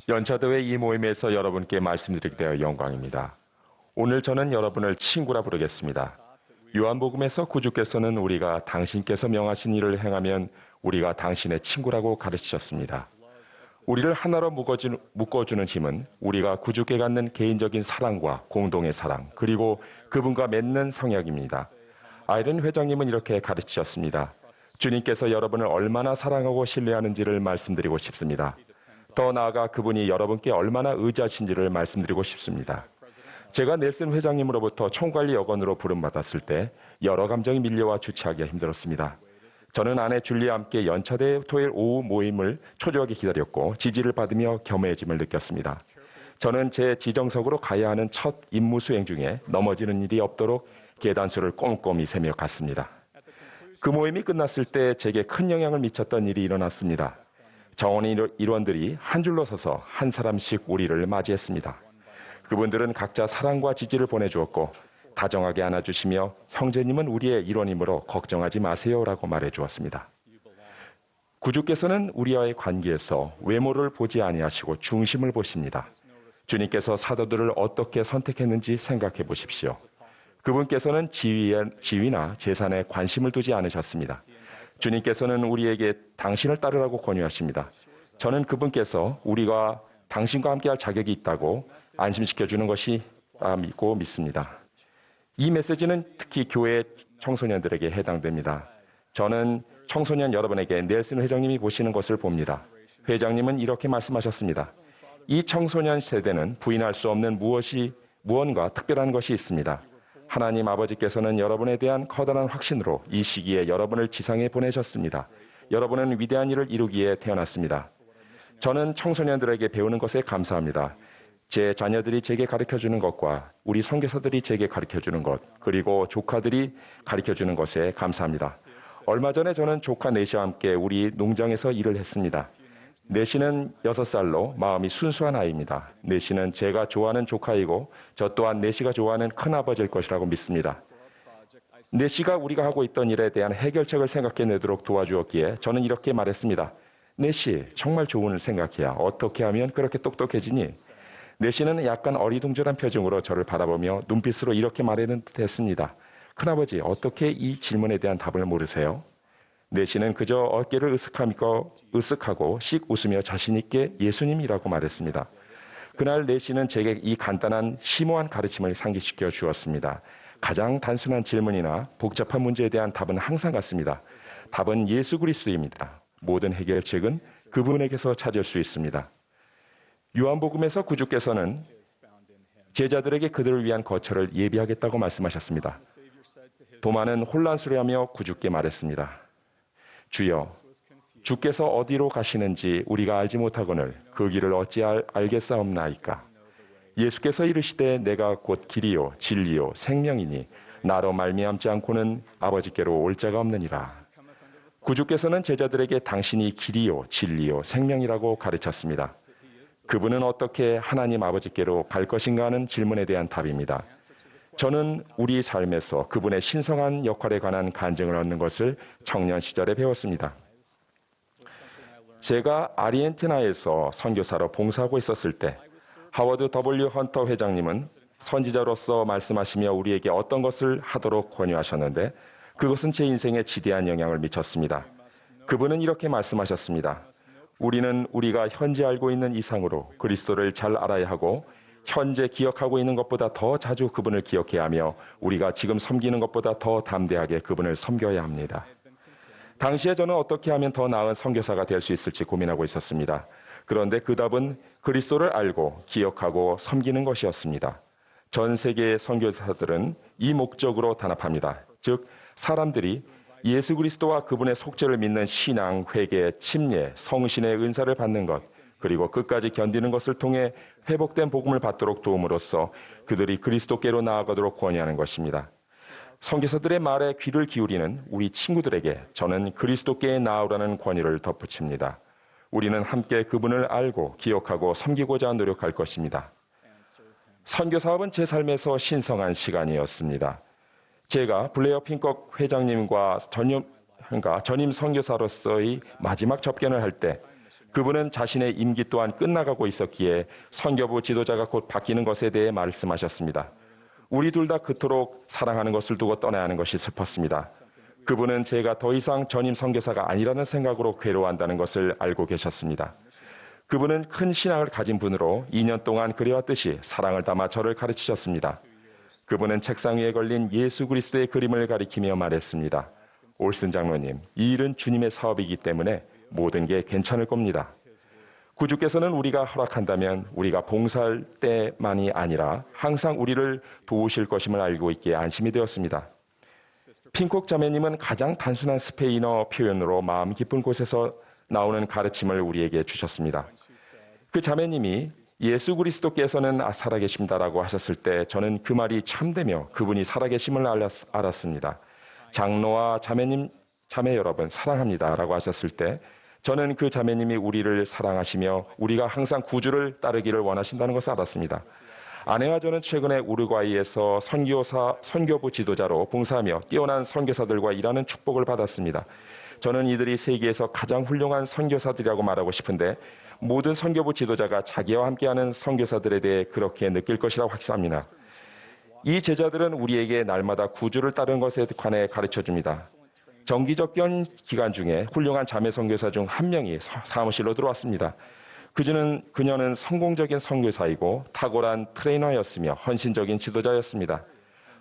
연차대회 이 모임에서 여러분께 말씀드리게 되어 영광입니다. 오늘 저는 여러분을 친구라 부르겠습니다. 요한복음에서 구주께서는 우리가 당신께서 명하신 일을 행하면 우리가 당신의 친구라고 가르치셨습니다. 우리를 하나로 묶어주는 힘은 우리가 구주께 갖는 개인적인 사랑과 공동의 사랑, 그리고 그분과 맺는 성약입니다. 아이런 회장님은 이렇게 가르치셨습니다. 주님께서 여러분을 얼마나 사랑하고 신뢰하는지를 말씀드리고 싶습니다. 더 나아가 그분이 여러분께 얼마나 의지하신지를 말씀드리고 싶습니다. 제가 넬슨 회장님으로부터 총관리 여건으로 부름받았을 때 여러 감정이 밀려와 주체하기가 힘들었습니다. 저는 아내 줄리와 함께 연차대 토요일 오후 모임을 초조하게 기다렸고 지지를 받으며 겸허해짐을 느꼈습니다. 저는 제 지정석으로 가야 하는 첫 임무 수행 중에 넘어지는 일이 없도록 계단수를 꼼꼼히 세며 갔습니다. 그 모임이 끝났을 때 제게 큰 영향을 미쳤던 일이 일어났습니다. 정원의 일원들이 한 줄로 서서 한 사람씩 우리를 맞이했습니다. 그분들은 각자 사랑과 지지를 보내주었고 다정하게 안아주시며 형제님은 우리의 일원이므로 걱정하지 마세요라고 말해주었습니다. 구주께서는 우리와의 관계에서 외모를 보지 아니하시고 중심을 보십니다. 주님께서 사도들을 어떻게 선택했는지 생각해 보십시오. 그분께서는 지위나 재산에 관심을 두지 않으셨습니다. 주님께서는 우리에게 당신을 따르라고 권유하십니다. 저는 그분께서 우리가 당신과 함께할 자격이 있다고 안심시켜주는 것이 믿고 믿습니다. 이 메시지는 특히 교회 청소년들에게 해당됩니다. 저는 청소년 여러분에게 넬슨 회장님이 보시는 것을 봅니다. 회장님은 이렇게 말씀하셨습니다. 이 청소년 세대는 부인할 수 없는 무언가 특별한 것이 있습니다. 하나님 아버지께서는 여러분에 대한 커다란 확신으로 이 시기에 여러분을 지상에 보내셨습니다. 여러분은 위대한 일을 이루기에 태어났습니다. 저는 청소년들에게 배우는 것에 감사합니다. 제 자녀들이 제게 가르쳐주는 것과 우리 선교사들이 제게 가르쳐주는 것, 그리고 조카들이 가르쳐주는 것에 감사합니다. 얼마 전에 저는 조카 넷이와 함께 우리 농장에서 일을 했습니다. 넷이는 6살로 마음이 순수한 아이입니다. 넷이는 제가 좋아하는 조카이고 저 또한 넷이가 좋아하는 큰아버지일 것이라고 믿습니다. 넷이가 우리가 하고 있던 일에 대한 해결책을 생각해내도록 도와주었기에 저는 이렇게 말했습니다. 넷이 정말 좋은 생각이야. 어떻게 하면 그렇게 똑똑해지니? 넷이는 약간 어리둥절한 표정으로 저를 바라보며 눈빛으로 이렇게 말하는 듯 했습니다. 큰아버지, 어떻게 이 질문에 대한 답을 모르세요? 넷이는 그저 어깨를 으쓱하고 씩 웃으며 자신있게 예수님이라고 말했습니다. 그날 넷이는 제게 이 간단한 심오한 가르침을 상기시켜 주었습니다. 가장 단순한 질문이나 복잡한 문제에 대한 답은 항상 같습니다. 답은 예수 그리스도입니다. 모든 해결책은 그분에게서 찾을 수 있습니다. 요한복음에서 구주께서는 제자들에게 그들을 위한 거처를 예비하겠다고 말씀하셨습니다. 도마는 혼란스러워하며 구주께 말했습니다. 주여, 주께서 어디로 가시는지 우리가 알지 못하거늘 그 길을 어찌 알겠사옵나이까. 예수께서 이르시되 내가 곧 길이요 진리요 생명이니 나로 말미암지 않고는 아버지께로 올 자가 없느니라. 구주께서는 제자들에게 당신이 길이요 진리요 생명이라고 가르쳤습니다. 그분은 어떻게 하나님 아버지께로 갈 것인가 하는 질문에 대한 답입니다. 저는 우리 삶에서 그분의 신성한 역할에 관한 간증을 얻는 것을 청년 시절에 배웠습니다. 제가 아르헨티나에서 선교사로 봉사하고 있었을 때 하워드 W. 헌터 회장님은 선지자로서 말씀하시며 우리에게 어떤 것을 하도록 권유하셨는데 그것은 제 인생에 지대한 영향을 미쳤습니다. 그분은 이렇게 말씀하셨습니다. 우리는 우리가 현재 알고 있는 이상으로 그리스도를 잘 알아야 하고 현재 기억하고 있는 것보다 더 자주 그분을 기억해야 하며 우리가 지금 섬기는 것보다 더 담대하게 그분을 섬겨야 합니다. 당시에 저는 어떻게 하면 더 나은 선교사가 될 수 있을지 고민하고 있었습니다. 그런데 그 답은 그리스도를 알고 기억하고 섬기는 것이었습니다. 전 세계의 선교사들은 이 목적으로 단합합니다. 즉 사람들이 예수 그리스도와 그분의 속죄를 믿는 신앙, 회개, 침례, 성신의 은사를 받는 것, 그리고 끝까지 견디는 것을 통해 회복된 복음을 받도록 도움으로써 그들이 그리스도께로 나아가도록 권유하는 것입니다. 선교사들의 말에 귀를 기울이는 우리 친구들에게 저는 그리스도께 나아오라는 권유를 덧붙입니다. 우리는 함께 그분을 알고 기억하고 섬기고자 노력할 것입니다. 선교 사업은 제 삶에서 신성한 시간이었습니다. 제가 블레어 핀꺽 회장님과 전임 선교사로서의 마지막 접견을 할 때 그분은 자신의 임기 또한 끝나가고 있었기에 선교부 지도자가 곧 바뀌는 것에 대해 말씀하셨습니다. 우리 둘 다 그토록 사랑하는 것을 두고 떠나야 하는 것이 슬펐습니다. 그분은 제가 더 이상 전임 선교사가 아니라는 생각으로 괴로워한다는 것을 알고 계셨습니다. 그분은 큰 신앙을 가진 분으로 2년 동안 그래왔듯이 사랑을 담아 저를 가르치셨습니다. 그분은 책상 위에 걸린 예수 그리스도의 그림을 가리키며 말했습니다. 올슨 장로님, 이 일은 주님의 사업이기 때문에 모든 게 괜찮을 겁니다. 구주께서는 우리가 허락한다면 우리가 봉사할 때만이 아니라 항상 우리를 도우실 것임을 알고 있기에 안심이 되었습니다. 핀콕 자매님은 가장 단순한 스페인어 표현으로 마음 깊은 곳에서 나오는 가르침을 우리에게 주셨습니다. 그 자매님이 예수 그리스도께서는 살아계십니다라고 하셨을 때 저는 그 말이 참되며 그분이 살아계심을 알았습니다. 장로와 자매 여러분 사랑합니다라고 하셨을 때 저는 그 자매님이 우리를 사랑하시며 우리가 항상 구주를 따르기를 원하신다는 것을 알았습니다. 아내와 저는 최근에 우루과이에서 선교부 지도자로 봉사하며 뛰어난 선교사들과 일하는 축복을 받았습니다. 저는 이들이 세계에서 가장 훌륭한 선교사들이라고 말하고 싶은데 모든 선교부 지도자가 자기와 함께하는 선교사들에 대해 그렇게 느낄 것이라고 확신합니다. 이 제자들은 우리에게 날마다 구주를 따르는 것에 관해 가르쳐줍니다. 정기적견 기간 중에 훌륭한 자매 선교사 중 한 명이 사무실로 들어왔습니다. 그녀는 성공적인 선교사이고 탁월한 트레이너였으며 헌신적인 지도자였습니다.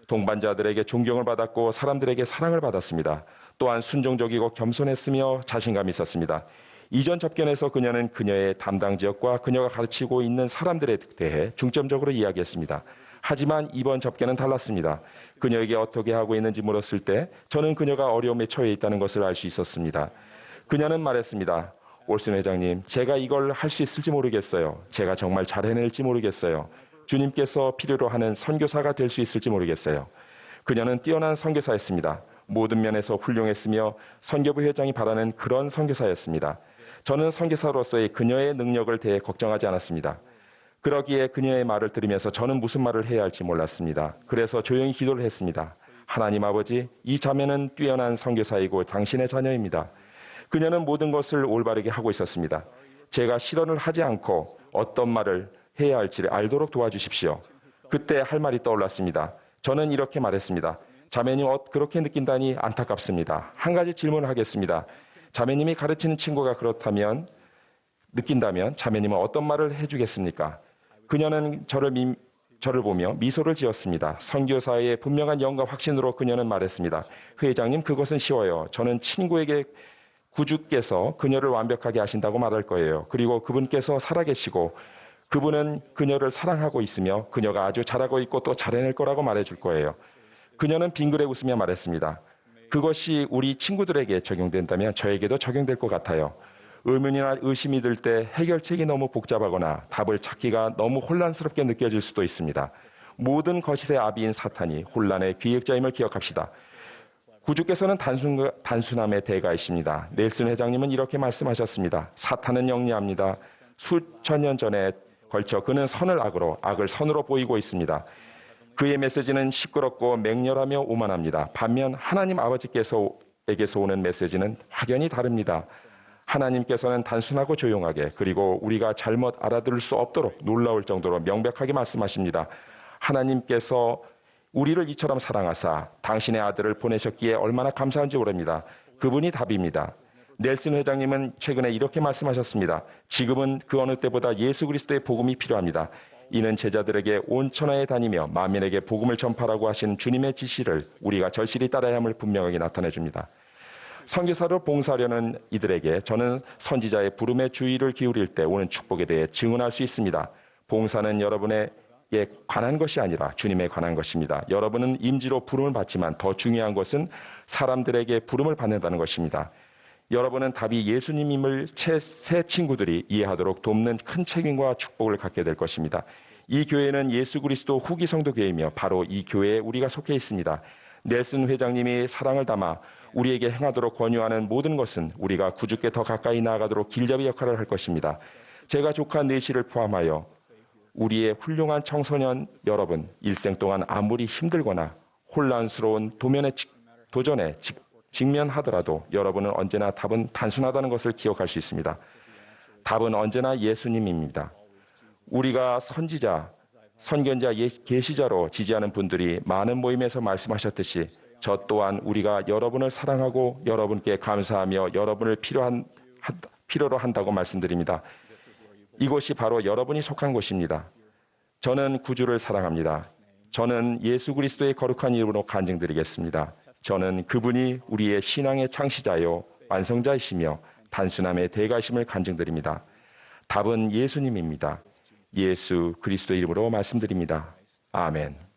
동반자들에게 존경을 받았고 사람들에게 사랑을 받았습니다. 또한 순종적이고 겸손했으며 자신감이 있었습니다. 이전 접견에서 그녀는 그녀의 담당 지역과 그녀가 가르치고 있는 사람들에 대해 중점적으로 이야기했습니다. 하지만 이번 접견은 달랐습니다. 그녀에게 어떻게 하고 있는지 물었을 때 저는 그녀가 어려움에 처해 있다는 것을 알 수 있었습니다. 그녀는 말했습니다. 올슨 회장님, 제가 이걸 할 수 있을지 모르겠어요. 제가 정말 잘 해낼지 모르겠어요. 주님께서 필요로 하는 선교사가 될 수 있을지 모르겠어요. 그녀는 뛰어난 선교사였습니다. 모든 면에서 훌륭했으며 선교부 회장이 바라는 그런 선교사였습니다. 저는 선교사로서의 그녀의 능력을 대해 걱정하지 않았습니다. 그러기에 그녀의 말을 들으면서 저는 무슨 말을 해야 할지 몰랐습니다. 그래서 조용히 기도를 했습니다. 하나님 아버지, 이 자매는 뛰어난 선교사이고 당신의 자녀입니다. 그녀는 모든 것을 올바르게 하고 있었습니다. 제가 실언을 하지 않고 어떤 말을 해야 할지를 알도록 도와주십시오. 그때 할 말이 떠올랐습니다. 저는 이렇게 말했습니다. 자매님 그렇게 느낀다니 안타깝습니다. 한 가지 질문을 하겠습니다. 자매님이 가르치는 친구가 그렇다면 느낀다면 자매님은 어떤 말을 해주겠습니까? 그녀는 저를 보며 미소를 지었습니다. 선교사의 분명한 영과 확신으로 그녀는 말했습니다. 회장님, 그것은 쉬워요. 저는 친구에게 구주께서 그녀를 완벽하게 하신다고 말할 거예요. 그리고 그분께서 살아계시고 그분은 그녀를 사랑하고 있으며 그녀가 아주 잘하고 있고 또 잘해낼 거라고 말해줄 거예요. 그녀는 빙그레 웃으며 말했습니다. 그것이 우리 친구들에게 적용된다면 저에게도 적용될 것 같아요. 의문이나 의심이 들 때 해결책이 너무 복잡하거나 답을 찾기가 너무 혼란스럽게 느껴질 수도 있습니다. 모든 거짓의 아비인 사탄이 혼란의 기획자임을 기억합시다. 구주께서는 단순함의 대가이십니다. 넬슨 회장님은 이렇게 말씀하셨습니다. 사탄은 영리합니다. 수천 년 전에 걸쳐 그는 선을 악으로, 악을 선으로 보이고 있습니다. 그의 메시지는 시끄럽고 맹렬하며 오만합니다. 반면 하나님 아버지께서에게서 오는 메시지는 확연히 다릅니다. 하나님께서는 단순하고 조용하게 그리고 우리가 잘못 알아들을 수 없도록 놀라울 정도로 명백하게 말씀하십니다. 하나님께서 우리를 이처럼 사랑하사 당신의 아들을 보내셨기에 얼마나 감사한지 모릅니다. 그분이 답입니다. 넬슨 회장님은 최근에 이렇게 말씀하셨습니다. 지금은 그 어느 때보다 예수 그리스도의 복음이 필요합니다. 이는 제자들에게 온 천하에 다니며 만민에게 복음을 전파라고 하신 주님의 지시를 우리가 절실히 따라야 함을 분명하게 나타내 줍니다. 선교사로 봉사하려는 이들에게 저는 선지자의 부름에 주의를 기울일 때 오는 축복에 대해 증언할 수 있습니다. 봉사는 여러분에게 관한 것이 아니라 주님에 관한 것입니다. 여러분은 임지로 부름을 받지만 더 중요한 것은 사람들에게 부름을 받는다는 것입니다. 여러분은 답이 예수님임을 새 친구들이 이해하도록 돕는 큰 책임과 축복을 갖게 될 것입니다. 이 교회는 예수 그리스도 후기 성도 교회이며 바로 이 교회에 우리가 속해 있습니다. 넬슨 회장님이 사랑을 담아 우리에게 행하도록 권유하는 모든 것은 우리가 구주께 더 가까이 나아가도록 길잡이 역할을 할 것입니다. 제가 조카 넷이를 포함하여 우리의 훌륭한 청소년 여러분, 일생 동안 아무리 힘들거나 혼란스러운 도전에 직면하더라도 여러분은 언제나 답은 단순하다는 것을 기억할 수 있습니다. 답은 언제나 예수님입니다. 우리가 선지자, 선견자, 계시자로 지지하는 분들이 많은 모임에서 말씀하셨듯이 저 또한 우리가 여러분을 사랑하고 여러분께 감사하며 여러분을 필요로 한다고 말씀드립니다. 이곳이 바로 여러분이 속한 곳입니다. 저는 구주를 사랑합니다. 저는 예수 그리스도의 거룩한 이름으로 간증드리겠습니다. 저는 그분이 우리의 신앙의 창시자요 완성자이시며 단순함의 대가심을 간증드립니다. 답은 예수님입니다. 예수 그리스도 이름으로 말씀드립니다. 아멘.